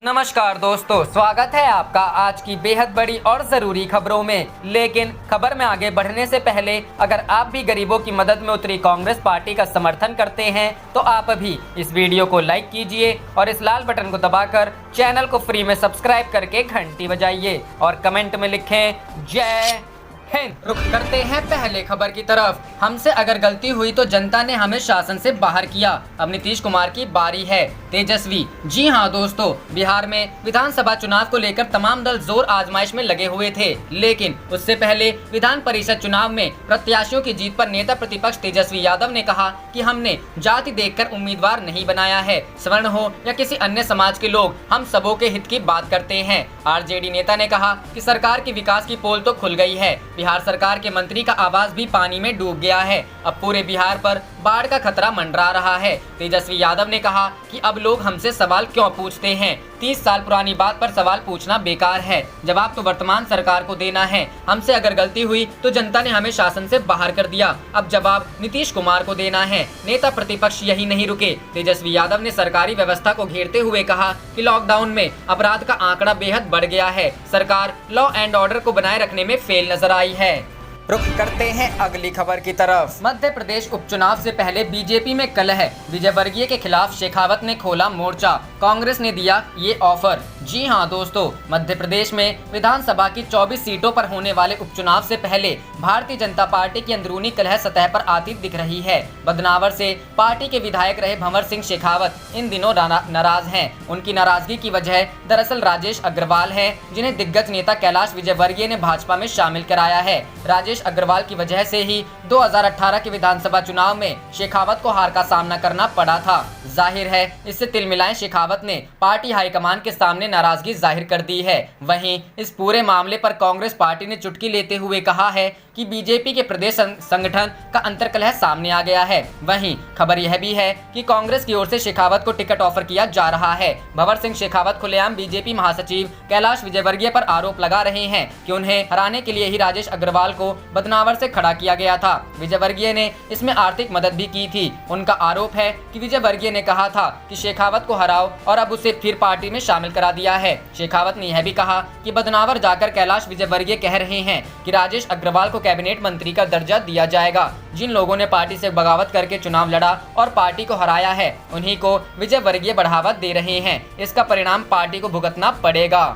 नमस्कार दोस्तों, स्वागत है आपका आज की बेहद बड़ी और ज़रूरी खबरों में। लेकिन खबर में आगे बढ़ने से पहले अगर आप भी गरीबों की मदद में उतरी कांग्रेस पार्टी का समर्थन करते हैं तो आप भी इस वीडियो को लाइक कीजिए और इस लाल बटन को दबाकर चैनल को फ्री में सब्सक्राइब करके घंटी बजाइए और कमेंट में लिखें जय हिंद। रुक करते हैं पहले खबर की तरफ। हमसे अगर गलती हुई तो जनता ने हमें शासन से बाहर किया, अब नीतीश कुमार की बारी है। तेजस्वी। जी हां दोस्तों, बिहार में विधानसभा चुनाव को लेकर तमाम दल जोर आजमाइश में लगे हुए थे, लेकिन उससे पहले विधान परिषद चुनाव में प्रत्याशियों की जीत पर नेता प्रतिपक्ष तेजस्वी यादव ने कहा कि हमने जाति देखकर उम्मीदवार नहीं बनाया है, स्वर्ण हो या किसी अन्य समाज के लोग, हम सबों के हित की बात करते हैं। आरजेडी नेता ने कहा कि सरकार की विकास की पोल तो खुल गई है, बिहार सरकार के मंत्री का आवास भी पानी में डूब गया है, अब पूरे बिहार पर बाढ़ का खतरा मंडरा रहा है। तेजस्वी यादव ने कहा कि अब लोग हमसे सवाल क्यों पूछते हैं, 30 साल पुरानी बात पर सवाल पूछना बेकार है, जवाब तो वर्तमान सरकार को देना है। हमसे अगर गलती हुई तो जनता ने हमें शासन से बाहर कर दिया, अब जवाब नीतीश कुमार को देना है। नेता प्रतिपक्ष यही नहीं रुके, तेजस्वी यादव ने सरकारी व्यवस्था को घेरते हुए कहा कि लॉकडाउन में अपराध का आंकड़ा बेहद बढ़ गया है, सरकार लॉ एंड ऑर्डर को बनाए रखने में फेल नजर आई है। रुक करते हैं अगली खबर की तरफ। मध्य प्रदेश उपचुनाव से पहले बीजेपी में कलह, विजय वर्गीय के खिलाफ शेखावत ने खोला मोर्चा, कांग्रेस ने दिया ये ऑफर। जी हां दोस्तों, मध्य प्रदेश में विधानसभा की 24 सीटों पर होने वाले उपचुनाव से पहले भारतीय जनता पार्टी की अंदरूनी कलह सतह पर आती दिख रही है। बदनावर से पार्टी के विधायक रहे भंवर सिंह शेखावत इन दिनों नाराज हैं। उनकी नाराजगी की वजह दरअसल राजेश अग्रवाल है, जिन्हें दिग्गज नेता कैलाश विजयवर्गीय ने भाजपा में शामिल कराया है। राजेश अग्रवाल की वजह से ही 2018 के विधानसभा चुनाव में शेखावत को हार का सामना करना पड़ा था। जाहिर है इससे तिलमिलाए शेखावत ने पार्टी हाईकमान के सामने नाराजगी जाहिर कर दी है। वहीं इस पूरे मामले पर कांग्रेस पार्टी ने चुटकी लेते हुए कहा है कि बीजेपी के प्रदेश संगठन का अंतर्कलह सामने आ गया है। वहीं खबर यह भी है कि कांग्रेस की ओर से शेखावत को टिकट ऑफर किया जा रहा है। भंवर सिंह शेखावत खुलेआम बीजेपी महासचिव कैलाश विजयवर्गीय पर आरोप लगा रहे हैं कि उन्हें हराने के लिए ही राजेश अग्रवाल को बदनावर से खड़ा किया गया था। विजयवर्गीय ने इसमें आर्थिक मदद भी की थी। उनका आरोप है कि विजयवर्गीय ने कहा था कि शेखावत को हराओ और अब उसे फिर पार्टी में शामिल करा दिया है। शेखावत ने यह भी कहा कि बदनावर जाकर कैलाश विजयवर्गीय कह रहे हैं कि राजेश अग्रवाल को कैबिनेट मंत्री का दर्जा दिया जाएगा। जिन लोगों ने पार्टी से बगावत करके चुनाव लड़ा और पार्टी को हराया है, उन्हीं को विजयवर्गीय बढ़ावा दे रहे हैं। इसका परिणाम पार्टी को भुगतना पड़ेगा।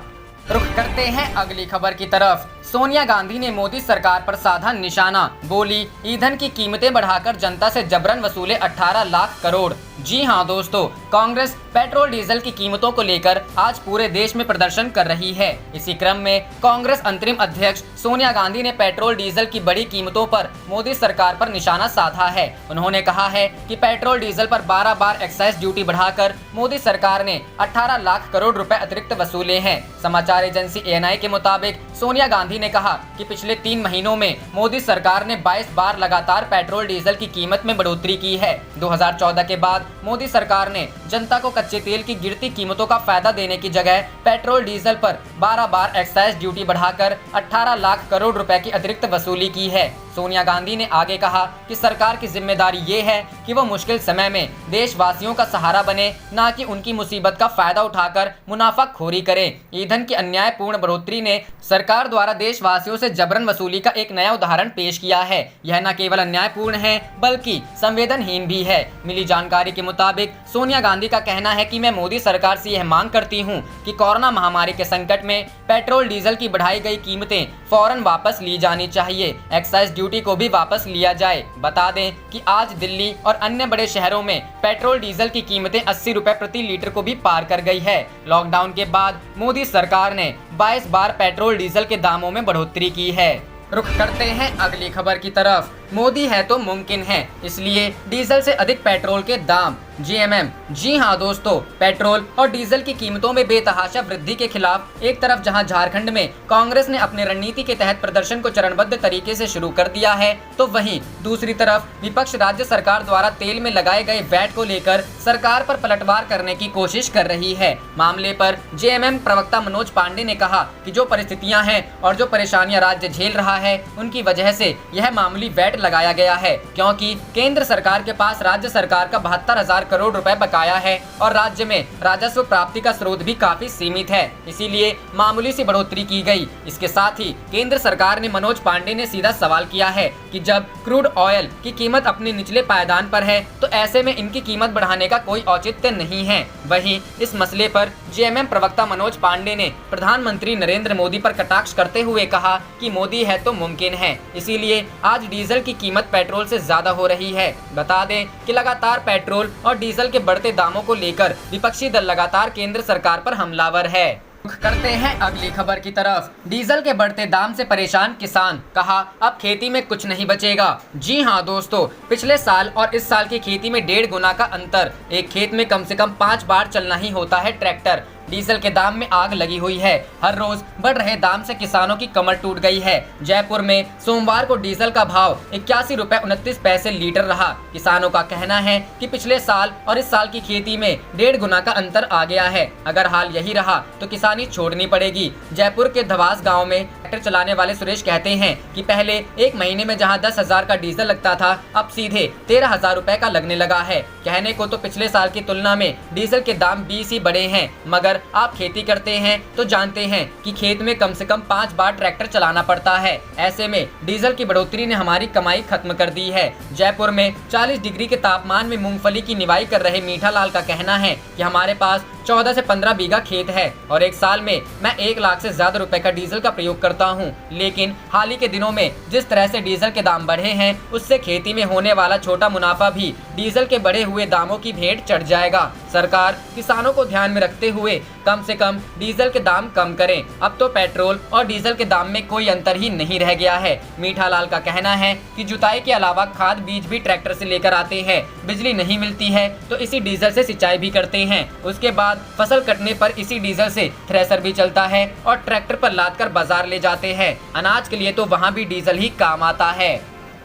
रुख करते हैं अगली खबर की तरफ। सोनिया गांधी ने मोदी सरकार पर साधा निशाना, बोली ईंधन की कीमतें बढ़ाकर जनता से जबरन वसूले 18 लाख करोड़। जी हां दोस्तों, कांग्रेस पेट्रोल डीजल की कीमतों को लेकर आज पूरे देश में प्रदर्शन कर रही है। इसी क्रम में कांग्रेस अंतरिम अध्यक्ष सोनिया गांधी ने पेट्रोल डीजल की बढ़ी कीमतों पर मोदी सरकार पर निशाना साधा है। उन्होंने कहा है कि पेट्रोल डीजल पर 12 बार एक्साइज ड्यूटी बढ़ाकर मोदी सरकार ने 18 लाख करोड़ रुपए अतिरिक्त वसूले हैं। समाचार एजेंसी ANI के मुताबिक सोनिया गांधी ने कहा कि पिछले 3 महीनों में मोदी सरकार ने 22 बार लगातार पेट्रोल डीजल की कीमत में बढ़ोतरी की है। 2014 के बाद मोदी सरकार ने जनता को कच्चे तेल की गिरती कीमतों का फायदा देने की जगह पेट्रोल डीजल पर 12 बार एक्साइज ड्यूटी बढ़ाकर 18 लाख करोड़ रुपए की अतिरिक्त वसूली की है। सोनिया गांधी ने आगे कहा कि सरकार की जिम्मेदारी ये है कि वो मुश्किल समय में देशवासियों का सहारा बने, ना कि उनकी मुसीबत का फायदा उठाकर मुनाफाखोरी करे। ईंधन की अन्यायपूर्ण बढ़ोतरी ने सरकार द्वारा देशवासियों से जबरन वसूली का एक नया उदाहरण पेश किया है। यह न केवल अन्यायपूर्ण है बल्कि संवेदनहीन भी है। मिली जानकारी के मुताबिक सोनिया गांधी का कहना है कि मैं मोदी सरकार से यह मांग करती हूं कि कोरोना महामारी के संकट में पेट्रोल डीजल की बढ़ाई गई कीमतें फौरन वापस ली जानी चाहिए। एक्साइज ड्यूटी को भी वापस लिया जाए। बता दें कि आज दिल्ली और अन्य बड़े शहरों में पेट्रोल डीजल की कीमतें 80 रुपए प्रति लीटर को भी पार कर गई है। लॉकडाउन के बाद मोदी सरकार ने 22 बार पेट्रोल डीजल के दामों में बढ़ोतरी की है। रुख करते हैं अगली खबर की तरफ। मोदी है तो मुमकिन है, इसलिए डीजल से अधिक पेट्रोल के दाम, GMM। जी हां दोस्तों, पेट्रोल और डीजल की कीमतों में बेतहाशा वृद्धि के खिलाफ एक तरफ जहां झारखंड में कांग्रेस ने अपनी रणनीति के तहत प्रदर्शन को चरणबद्ध तरीके से शुरू कर दिया है, तो वहीं दूसरी तरफ विपक्ष राज्य सरकार द्वारा तेल में लगाए गए वैट को लेकर सरकार पर पलटवार करने की कोशिश कर रही है। मामले पर JMM प्रवक्ता मनोज पांडे ने कहा कि जो परिस्थितियां हैं और जो परेशानियां राज्य झेल रहा है, उनकी वजह से यह मामूली वैट लगाया गया है, क्योंकि केंद्र सरकार के पास राज्य सरकार का 72,000 करोड़ रुपए बकाया है और राज्य में राजस्व प्राप्ति का स्रोत भी काफी सीमित है, इसीलिए मामूली सी बढ़ोतरी की गई। इसके साथ ही केंद्र सरकार ने मनोज पांडे ने सीधा सवाल किया है कि जब क्रूड ऑयल की कीमत अपने निचले पायदान पर है तो ऐसे में इनकी कीमत बढ़ाने का कोई औचित्य नहीं है। वहीं इस मसले पर जेएमएम प्रवक्ता मनोज पांडे ने प्रधानमंत्री नरेंद्र मोदी पर कटाक्ष करते हुए कहा कि मोदी है तो मुमकिन है, इसीलिए आज डीजल की कीमत पेट्रोल से ज्यादा हो रही है। बता दें कि लगातार पेट्रोल और डीजल के बढ़ते दामों को लेकर विपक्षी दल लगातार केंद्र सरकार पर हमलावर है। करते हैं अगली खबर की तरफ। डीजल के बढ़ते दाम से परेशान किसान, कहा अब खेती में कुछ नहीं बचेगा। जी हां दोस्तों, पिछले साल और इस साल की खेती में 1.5 गुना का अंतर। एक खेत में कम से कम 5 बार चलना ही होता है ट्रैक्टर। डीजल के दाम में आग लगी हुई है। हर रोज बढ़ रहे दाम से किसानों की कमर टूट गई है। जयपुर में सोमवार को डीजल का भाव 81 रुपए 29 पैसे लीटर रहा। किसानों का कहना है कि पिछले साल और इस साल की खेती में 1.5 गुना का अंतर आ गया है। अगर हाल यही रहा तो किसानी छोड़नी पड़ेगी। जयपुर के धवास गाँव में ट्रैक्टर चलाने वाले सुरेश कहते हैं कि पहले एक महीने में जहां 10,000 का डीजल लगता था, अब सीधे 13,000 रुपए का लगने लगा है। कहने को तो पिछले साल की तुलना में डीजल के दाम 20 ही बढ़े हैं, मगर आप खेती करते हैं तो जानते हैं कि खेत में कम से कम 5 बार ट्रैक्टर चलाना पड़ता है। ऐसे में डीजल की बढ़ोतरी ने हमारी कमाई खत्म कर दी है। जयपुर में 40 डिग्री के तापमान में मूंगफली की निवाई कर रहे मीठा लाल का कहना है कि हमारे पास 14 से 15 बीघा खेत है और एक साल में मैं 1 लाख से ज्यादा रुपए का डीजल का प्रयोग करता हूं। लेकिन हाल ही के दिनों में जिस तरह से डीजल के दाम बढ़े हैं, उससे खेती में होने वाला छोटा मुनाफा भी डीजल के बढ़े हुए दामों की भेंट चढ़ जाएगा। सरकार किसानों को ध्यान में रखते हुए कम से कम डीजल के दाम कम करें। अब तो पेट्रोल और डीजल के दाम में कोई अंतर ही नहीं रह गया है। मीठा लाल का कहना है कि जुताई के अलावा खाद बीज भी ट्रैक्टर से लेकर आते हैं। बिजली नहीं मिलती है तो इसी डीजल से सिंचाई भी करते हैं। उसके बाद फसल कटने पर इसी डीजल से थ्रेसर भी चलता है और ट्रैक्टर पर लाद कर बाजार ले जाते हैं। अनाज के लिए तो वहाँ भी डीजल ही काम आता है।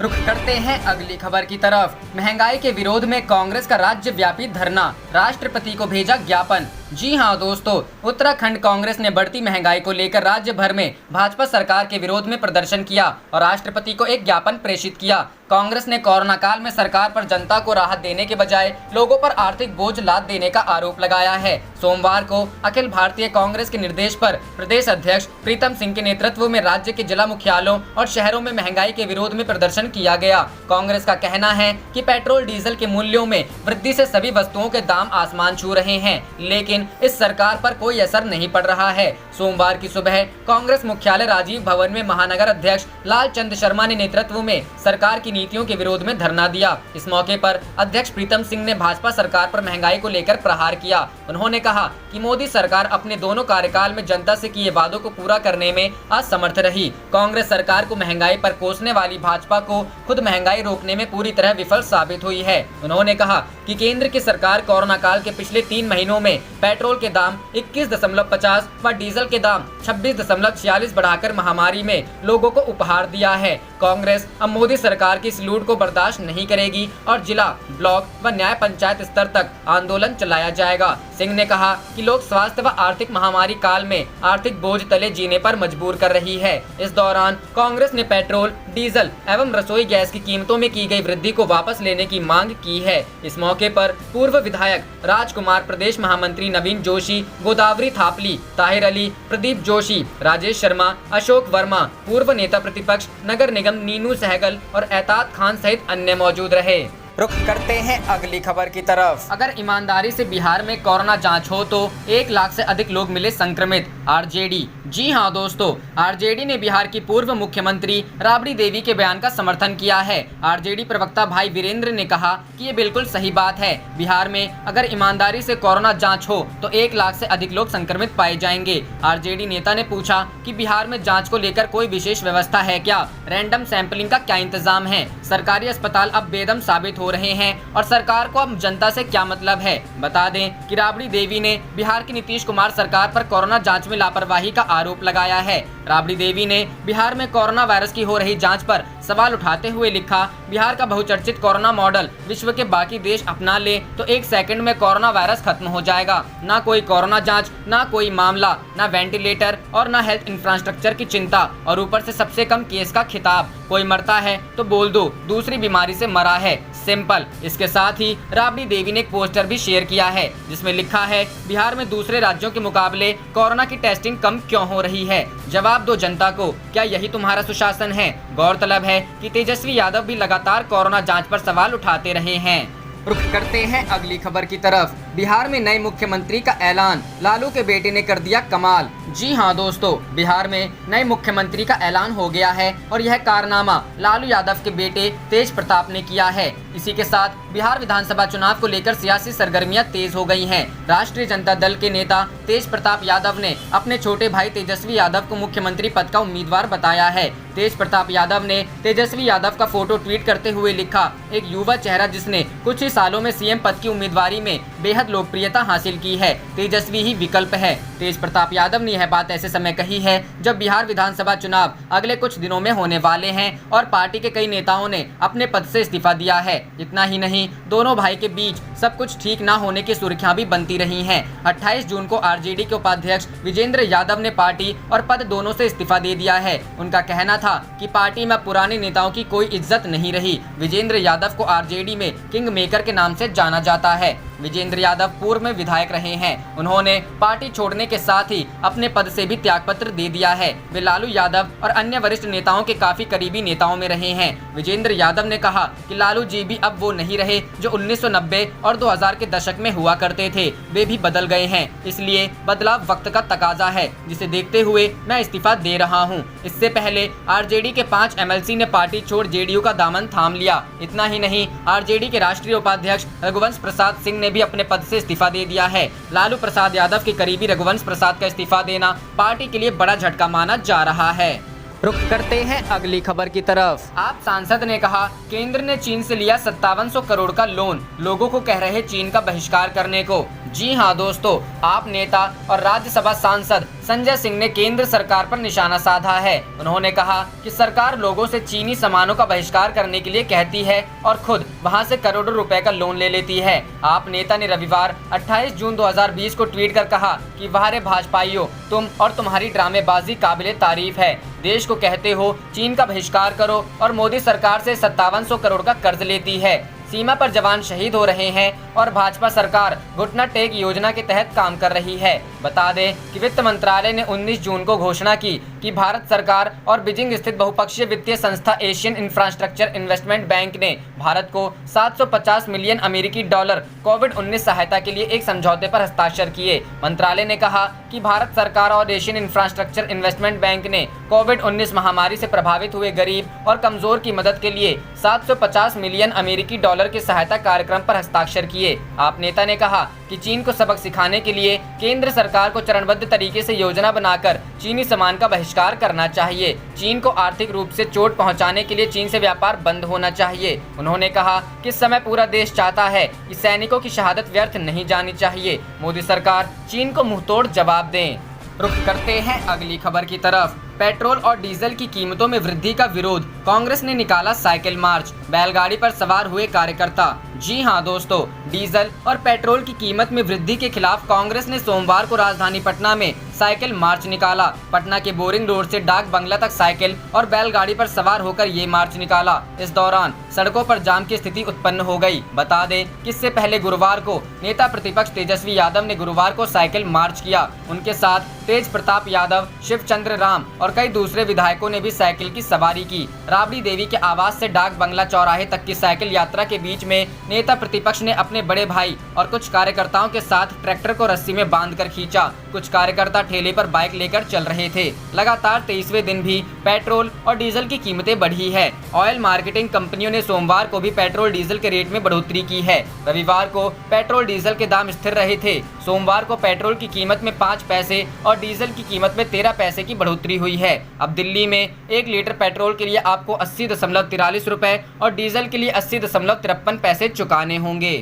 रुख करते हैं अगली खबर की तरफ। महंगाई के विरोध में कांग्रेस का राज्यव्यापी धरना, राष्ट्रपति को भेजा ज्ञापन। जी हां दोस्तों, उत्तराखंड कांग्रेस ने बढ़ती महंगाई को लेकर राज्य भर में भाजपा सरकार के विरोध में प्रदर्शन किया और राष्ट्रपति को एक ज्ञापन प्रेषित किया। कांग्रेस ने कोरोना काल में सरकार पर जनता को राहत देने के बजाय लोगों पर आर्थिक बोझ लाद देने का आरोप लगाया है। सोमवार को अखिल भारतीय कांग्रेस के निर्देश पर प्रदेश अध्यक्ष प्रीतम सिंह के नेतृत्व में राज्य के जिला मुख्यालयों और शहरों में महंगाई के विरोध में प्रदर्शन किया गया। कांग्रेस का कहना है कि पेट्रोल डीजल के मूल्यों में वृद्धि से सभी वस्तुओं के दाम आसमान छू रहे हैं, लेकिन इस सरकार पर कोई असर नहीं पड़ रहा है। सोमवार की सुबह कांग्रेस मुख्यालय राजीव भवन में महानगर अध्यक्ष लालचंद शर्मा ने नेतृत्व में सरकार की नीतियों के विरोध में धरना दिया। इस मौके पर अध्यक्ष प्रीतम सिंह ने भाजपा सरकार पर महंगाई को लेकर प्रहार किया। उन्होंने कहा कि मोदी सरकार अपने दोनों कार्यकाल में जनता से किए वादों को पूरा करने में असमर्थ रही। कांग्रेस सरकार को महंगाई पर कोसने वाली भाजपा को खुद महंगाई रोकने में पूरी तरह विफल साबित हुई है। उन्होंने कहा कि केंद्र की सरकार कोरोना काल के पिछले 3 महीनों में पेट्रोल के दाम 21.50 व डीजल के दाम 26.46 बढ़ाकर महामारी में लोगों को उपहार दिया है। कांग्रेस अब मोदी सरकार की इस लूट को बर्दाश्त नहीं करेगी और जिला, ब्लॉक व न्याय पंचायत स्तर तक आंदोलन चलाया जाएगा। सिंह ने कहा कि लोग स्वास्थ्य व आर्थिक महामारी काल में आर्थिक बोझ तले जीने पर मजबूर कर रही है। इस दौरान कांग्रेस ने पेट्रोल, डीजल एवं रसोई गैस की कीमतों में की गई वृद्धि को वापस लेने की मांग की है। इस मौके पर पूर्व विधायक राजकुमार, प्रदेश महामंत्री नवीन जोशी, गोदावरी थापली, ताहिर अली, प्रदीप जोशी, राजेश शर्मा, अशोक वर्मा, पूर्व नेता प्रतिपक्ष नगर निगम नीनू सहगल और एताज खान सहित अन्य मौजूद रहे। रुख करते हैं अगली खबर की तरफ। अगर ईमानदारी से बिहार में कोरोना जांच हो तो 1 लाख से अधिक लोग मिले संक्रमित, आरजेडी। जी हां दोस्तों, आरजेडी ने बिहार की पूर्व मुख्यमंत्री राबड़ी देवी के बयान का समर्थन किया है। आरजेडी प्रवक्ता भाई वीरेंद्र ने कहा कि ये बिल्कुल सही बात है। बिहार में अगर ईमानदारी से कोरोना जाँच हो तो 1 लाख से अधिक लोग संक्रमित पाए जाएंगे। आरजेडी नेता ने पूछा कि बिहार में जाँच को लेकर कोई विशेष व्यवस्था है क्या? रैंडम सैंपलिंग का क्या इंतजाम है? सरकारी अस्पताल अब बेदम साबित हो हो रहे हैं और सरकार को अब जनता से क्या मतलब है। बता दें कि राबड़ी देवी ने बिहार की नीतीश कुमार सरकार पर कोरोना जांच में लापरवाही का आरोप लगाया है। राबड़ी देवी ने बिहार में कोरोना वायरस की हो रही जांच पर सवाल उठाते हुए लिखा, बिहार का बहुचर्चित कोरोना मॉडल विश्व के बाकी देश अपना ले तो 1 सेकंड में कोरोना वायरस खत्म हो जाएगा। ना कोई कोरोना जांच, ना कोई मामला, ना वेंटिलेटर और ना हेल्थ इंफ्रास्ट्रक्चर की चिंता और ऊपर से सबसे कम केस का खिताब। कोई मरता है तो बोल दो दूसरी बीमारी से मरा है, सिंपल। इसके साथ ही राबड़ी देवी ने एक पोस्टर भी शेयर किया है जिसमें लिखा है, बिहार में दूसरे राज्यों के मुकाबले कोरोना की टेस्टिंग कम क्यों हो रही है? जवाब दो जनता को, क्या यही तुम्हारा सुशासन है? गौरतलब है कि तेजस्वी यादव भी लगातार कोरोना जांच पर सवाल उठाते रहे हैं। रुख करते हैं अगली खबर की तरफ। बिहार में नए मुख्यमंत्री का ऐलान, लालू के बेटे ने कर दिया कमाल। जी हां दोस्तों, बिहार में नए मुख्यमंत्री का ऐलान हो गया है और यह कारनामा लालू यादव के बेटे तेज प्रताप ने किया है। इसी के साथ बिहार विधानसभा चुनाव को लेकर सियासी सरगर्मियां तेज हो गई हैं। राष्ट्रीय जनता दल के नेता तेज प्रताप यादव ने अपने छोटे भाई तेजस्वी यादव को मुख्यमंत्री पद का उम्मीदवार बताया है। तेज प्रताप यादव ने तेजस्वी यादव का फोटो ट्वीट करते हुए लिखा, एक युवा चेहरा जिसने कुछ ही सालों में सीएम पद की उम्मीदवारी में बेहद लोकप्रियता हासिल की है, तेजस्वी ही विकल्प है। तेज प्रताप यादव ने यह बात ऐसे समय कही है जब बिहार विधानसभा चुनाव अगले कुछ दिनों में होने वाले हैं और पार्टी के कई नेताओं ने अपने पद से इस्तीफा दिया है। इतना ही नहीं, दोनों भाई के बीच सब कुछ ठीक न होने की सुर्खियां भी बनती रही हैं। 28 जून को आरजेडी के उपाध्यक्ष विजेंद्र यादव ने पार्टी और पद दोनों से इस्तीफा दे दिया है। उनका कहना था कि पार्टी में पुराने नेताओं की कोई इज्जत नहीं रही। विजेंद्र यादव को आरजेडी में किंग मेकर के नाम से जाना जाता है। विजेंद्र यादव पूर्व में विधायक रहे हैं। उन्होंने पार्टी छोड़ने के साथ ही अपने पद से भी त्यागपत्र दे दिया है। वे लालू यादव और अन्य वरिष्ठ नेताओं के काफी करीबी नेताओं में रहे हैं। विजेंद्र यादव ने कहा कि लालू जी भी अब वो नहीं रहे जो 1990 और 2000 के दशक में हुआ करते थे, वे भी बदल गए हैं। इसलिए बदलाव वक्त का तकाजा है, जिसे देखते हुए मैं इस्तीफा दे रहा हूँ। इससे पहले आरजेडी के 5 एमएलसी ने पार्टी छोड़ जेडीयू का दामन थाम लिया। इतना ही नहीं, आरजेडी के राष्ट्रीय उपाध्यक्ष रघुवंश प्रसाद सिंह ने भी अपने पद से इस्तीफा दे दिया है। लालू प्रसाद यादव के करीबी रघुवंश प्रसाद का इस्तीफा देना पार्टी के लिए बड़ा झटका माना जा रहा है। रुख करते हैं अगली खबर की तरफ। आप सांसद ने कहा, केंद्र ने चीन से लिया 5700 करोड़ का लोन, लोगों को कह रहे चीन का बहिष्कार करने को। जी हां दोस्तों, आप नेता और राज्यसभा सांसद संजय सिंह ने केंद्र सरकार पर निशाना साधा है। उन्होंने कहा कि सरकार लोगों से चीनी सामानों का बहिष्कार करने के लिए कहती है और खुद वहां से करोड़ों रुपए का लोन ले लेती है। आप नेता ने रविवार 28 जून 2020 को ट्वीट कर कहा कि वाह रे भाजपाइयों, तुम और तुम्हारी ड्रामेबाजी काबिले तारीफ है। देश को कहते हो चीन का बहिष्कार करो और मोदी सरकार से 5700 करोड़ का कर्ज लेती है। सीमा पर जवान शहीद हो रहे हैं और भाजपा सरकार घुटना टेक योजना के तहत काम कर रही है। बता दें कि वित्त मंत्रालय ने 19 जून को घोषणा की कि भारत सरकार और बीजिंग स्थित बहुपक्षीय वित्तीय संस्था एशियन इंफ्रास्ट्रक्चर इन्वेस्टमेंट बैंक ने भारत को 750 मिलियन अमेरिकी डॉलर कोविड-19 सहायता के लिए एक समझौते पर हस्ताक्षर किए। मंत्रालय ने कहा कि भारत सरकार और एशियन इंफ्रास्ट्रक्चर इन्वेस्टमेंट बैंक ने कोविड-19 महामारी से प्रभावित हुए गरीब और कमजोर की मदद के लिए 750 मिलियन अमेरिकी डॉलर के सहायता कार्यक्रम पर हस्ताक्षर किए। आप नेता ने कहा कि चीन को सबक सिखाने के लिए केंद्र सरकार को चरणबद्ध तरीके से योजना बनाकर चीनी सामान का बहिष्कार करना चाहिए। चीन को आर्थिक रूप से चोट पहुंचाने के लिए चीन से व्यापार बंद होना चाहिए। उन्होंने कहा कि इस समय पूरा देश चाहता है कि सैनिकों की शहादत व्यर्थ नहीं जानी चाहिए। मोदी सरकार चीन को मुंहतोड़ जवाब दें। रुख करते हैं अगली खबर की तरफ। पेट्रोल और डीजल की कीमतों में वृद्धि का विरोध, कांग्रेस ने निकाला साइकिल मार्च, बैलगाड़ी पर सवार हुए कार्यकर्ता। जी हां दोस्तों, डीजल और पेट्रोल की कीमत में वृद्धि के खिलाफ कांग्रेस ने सोमवार को राजधानी पटना में साइकिल मार्च निकाला। पटना के बोरिंग रोड से डाक बंगला तक साइकिल और बैलगाड़ी पर सवार होकर ये मार्च निकाला। इस दौरान सड़कों पर जाम की स्थिति उत्पन्न हो गई। बता दें कि इससे पहले गुरुवार को नेता प्रतिपक्ष तेजस्वी यादव ने गुरुवार को साइकिल मार्च किया। उनके साथ तेज प्रताप यादव, शिवचंद्र राम और कई दूसरे विधायकों ने भी साइकिल की सवारी की। राबड़ी देवी के आवास से डाक बंगला चौराहे तक की साइकिल यात्रा के बीच में नेता प्रतिपक्ष ने अपने बड़े भाई और कुछ कार्यकर्ताओं के साथ ट्रैक्टर को रस्सी में बांधकर खींचा। कुछ कार्यकर्ता ठेले पर बाइक लेकर चल रहे थे। लगातार 23वें दिन भी पेट्रोल और डीजल की कीमतें बढ़ी है। ऑयल मार्केटिंग कंपनियों ने सोमवार को भी पेट्रोल डीजल के रेट में बढ़ोतरी की है। रविवार को पेट्रोल डीजल के दाम स्थिर रहे थे। सोमवार को पेट्रोल की कीमत में 5 पैसे और डीजल की कीमत में 13 पैसे की बढ़ोतरी हुई है। अब दिल्ली में 1 लीटर पेट्रोल के लिए आपको 80.43 रुपए और डीजल के लिए 80.53 पैसे चुकाने होंगे।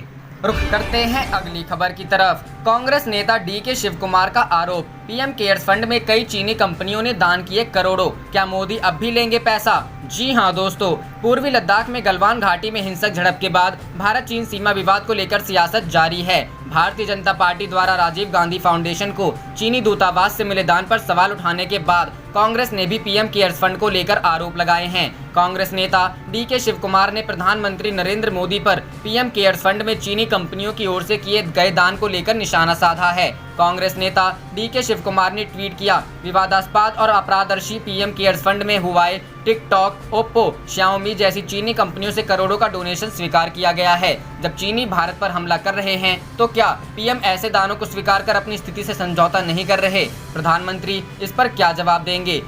रुख करते हैं अगली खबर की तरफ। कांग्रेस नेता डीके शिव कुमार का आरोप, पीएम केयर्स फंड में कई चीनी कंपनियों ने दान किए करोड़ों, क्या मोदी अब भी लेंगे पैसा? जी हां दोस्तों, पूर्वी लद्दाख में गलवान घाटी में हिंसक झड़प के बाद भारत चीन सीमा विवाद को लेकर सियासत जारी है। भारतीय जनता पार्टी द्वारा राजीव गांधी फाउंडेशन को चीनी दूतावास से मिले दान पर सवाल उठाने के बाद कांग्रेस ने भी पीएम केयर्स फंड को लेकर आरोप लगाए हैं। कांग्रेस नेता डीके शिव कुमार ने प्रधानमंत्री नरेंद्र मोदी पर पीएम केयर्स फंड में चीनी कंपनियों की ओर से किए गए दान को लेकर निशाना साधा है। कांग्रेस नेता डीके शिव कुमार ने ट्वीट किया, विवादास्पद और अपारदर्शी पीएम केयर्स फंड में हुआई टिकटॉक, ओप्पो, श्याओमी जैसी चीनी कंपनियों से करोड़ों का डोनेशन स्वीकार किया गया है। जब चीनी भारत पर हमला कर रहे हैं तो क्या पीएम ऐसे दानों को स्वीकार कर अपनी स्थिति से समझौता नहीं कर रहे? प्रधानमंत्री इस पर क्या जवाब देंगे?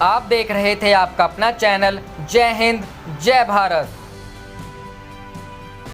आप देख रहे थे आपका अपना चैनल जय हिंद जय भारत।